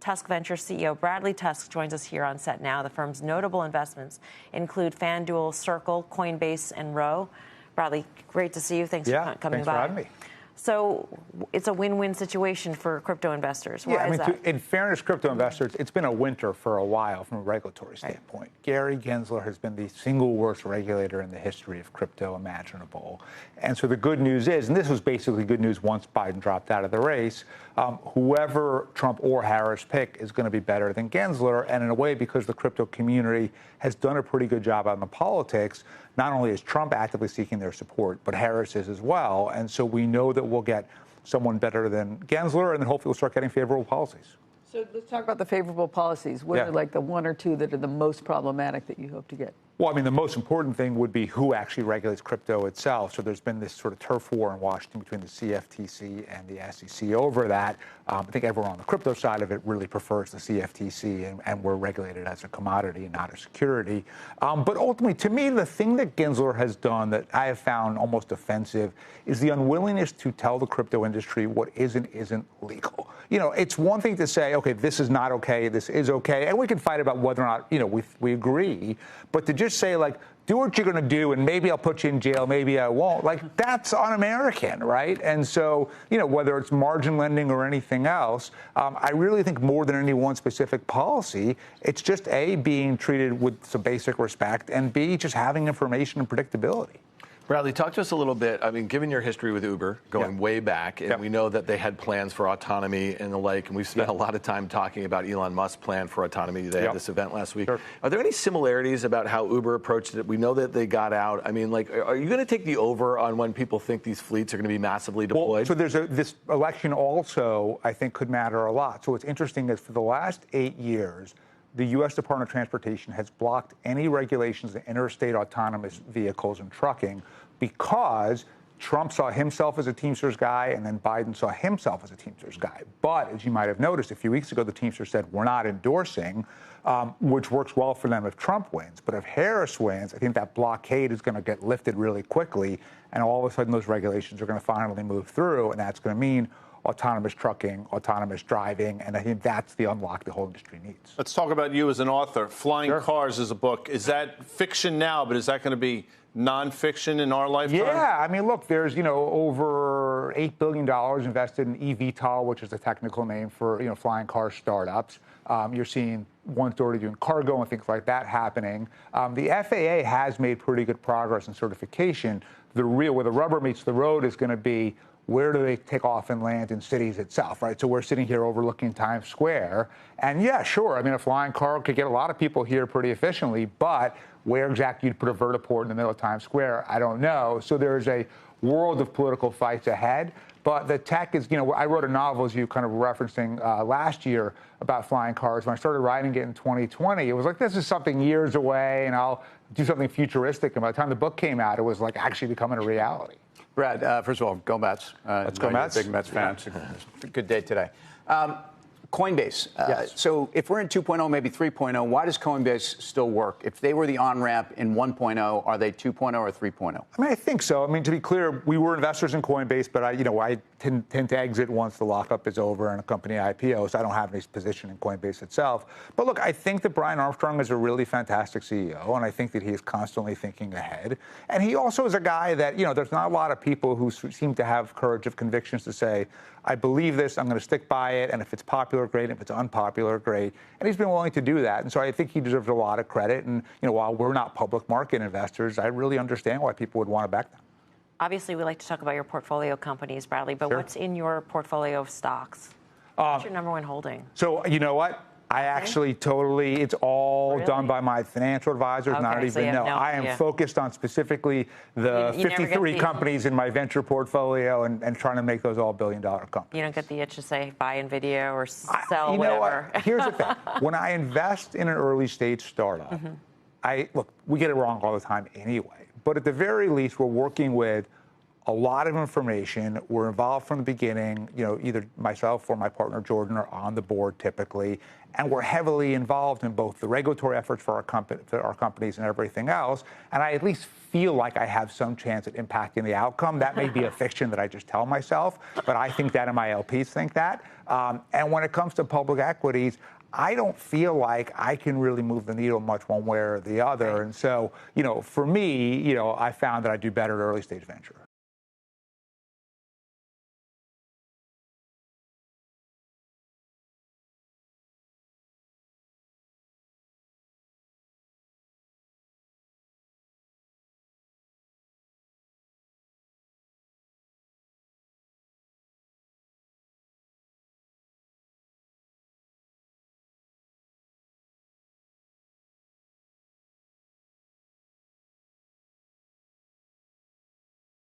Tusk Ventures CEO Bradley Tusk joins us here on set now. The firm's notable investments include FanDuel, Circle, Coinbase, and Roe. Bradley, great to see you. Thanks for coming thanks by. for having me. So it's a win-win situation for crypto investors. Why is that? In fairness, crypto investors, it's been a winter for a while from a regulatory standpoint. Gary Gensler has been the single worst regulator in the history of crypto imaginable. And so the good news is, and this was basically good news once Biden dropped out of the race, whoever Trump or Harris pick is going to be better than Gensler. And in a way, because the crypto community has done a pretty good job on the politics, not only is Trump actively seeking their support, but Harris is as well. And so we know that we'll get someone better than Gensler, and then hopefully we'll start getting favorable policies. So let's talk about the favorable policies. What are like the one or two that are the most problematic that you hope to get? Well, I mean, the most important thing would be who actually regulates crypto itself. So there's been this sort of turf war in Washington between the CFTC and the SEC over that. I think everyone on the crypto side of it really prefers the CFTC, and we're regulated as a commodity and not a security. But ultimately, to me, the thing that Gensler has done that I have found almost offensive is the unwillingness to tell the crypto industry what is and isn't legal. You know, it's one thing to say, okay, this is not okay, this is okay, and we can fight about whether or not, you know, we agree, but to just say, like, do what you're going to do, and maybe I'll put you in jail, maybe I won't. Like, that's un-American, right? And so, you know, whether it's margin lending or anything else, I really think more than any one specific policy, it's just A, being treated with some basic respect, and B, just having information and predictability. Bradley, talk to us a little bit. I mean, given your history with Uber going way back, and we know that they had plans for autonomy and the like, and we've spent a lot of time talking about Elon Musk's plan for autonomy. They had this event last week. Are there any similarities about how Uber approached it? We know that they got out. I mean, like, are you going to take the over on when people think these fleets are going to be massively deployed? Well, so there's this election also, I think, could matter a lot. So what's interesting is for the last 8 years, the U.S. Department of Transportation has blocked any regulations of interstate autonomous vehicles and trucking because Trump saw himself as a Teamsters guy, and then Biden saw himself as a Teamsters guy. But as you might have noticed, a few weeks ago, the Teamsters said, we're not endorsing, which works well for them if Trump wins. But if Harris wins, I think that blockade is going to get lifted really quickly, and all of a sudden those regulations are going to finally move through, and that's going to mean autonomous trucking, autonomous driving, and I think that's the unlock the whole industry needs. Let's talk about you as an author. Flying Cars is a book. Is that fiction now, but is that going to be nonfiction in our lifetime? Yeah, I mean, look, there's, you know, over $8 billion invested in eVTOL, which is a technical name for, you know, flying car startups. You're seeing ones already doing cargo and things like that happening. The FAA has made pretty good progress in certification. Where the rubber meets the road is going to be, where do they take off and land in cities itself, right? So we're sitting here overlooking Times Square. And yeah, sure, I mean, a flying car could get a lot of people here pretty efficiently, but where exactly you'd put a vertiport in the middle of Times Square, I don't know. So there's a world of political fights ahead. But the tech is, you know, I wrote a novel, as you kind of referencing last year, about flying cars. When I started writing it in 2020, it was like, this is something years away, and I'll do something futuristic. And by the time the book came out, it was like actually becoming a reality. Brad, first of all, go Mets. Let's go Mets. Big Mets fan. Good day today. Coinbase. Yes. So if we're in 2.0, maybe 3.0, why does Coinbase still work? If they were the on-ramp in 1.0, are they 2.0 or 3.0? I mean, I think so. I mean, to be clear, we were investors in Coinbase, but I tend to exit once the lockup is over and a company IPO, so I don't have any position in Coinbase itself. But look, I think that Brian Armstrong is a really fantastic CEO, and I think that he is constantly thinking ahead. And he also is a guy that, you know, there's not a lot of people who seem to have courage of convictions to say, I believe this, I'm going to stick by it, and if it's popular, great, and if it's unpopular, great. And he's been willing to do that, and so I think he deserves a lot of credit. And, you know, while we're not public market investors, I really understand why people would want to back them. Obviously, we like to talk about your portfolio companies, Bradley, but what's in your portfolio of stocks? What's your number one holding? So, you know what? I actually it's all done by my financial advisors, not even know. I am focused on specifically the 53 companies in my venture portfolio and trying to make those all billion-dollar companies. You don't get the itch to say buy NVIDIA or sell you whatever. Know what? Here's the thing. When I invest in an early-stage startup, look, we get it wrong all the time anyway, but at the very least, we're working with a lot of information. We're involved from the beginning. Either myself or my partner Jordan are on the board typically, and we're heavily involved in both the regulatory efforts for our companies and everything else. And I at least feel like I have some chance at impacting the outcome. That may be a fiction that I just tell myself, but I think that, and my LPs think that. And when it comes to public equities, I don't feel like I can really move the needle much one way or the other. And so, for me, I found that I do better at early stage venture.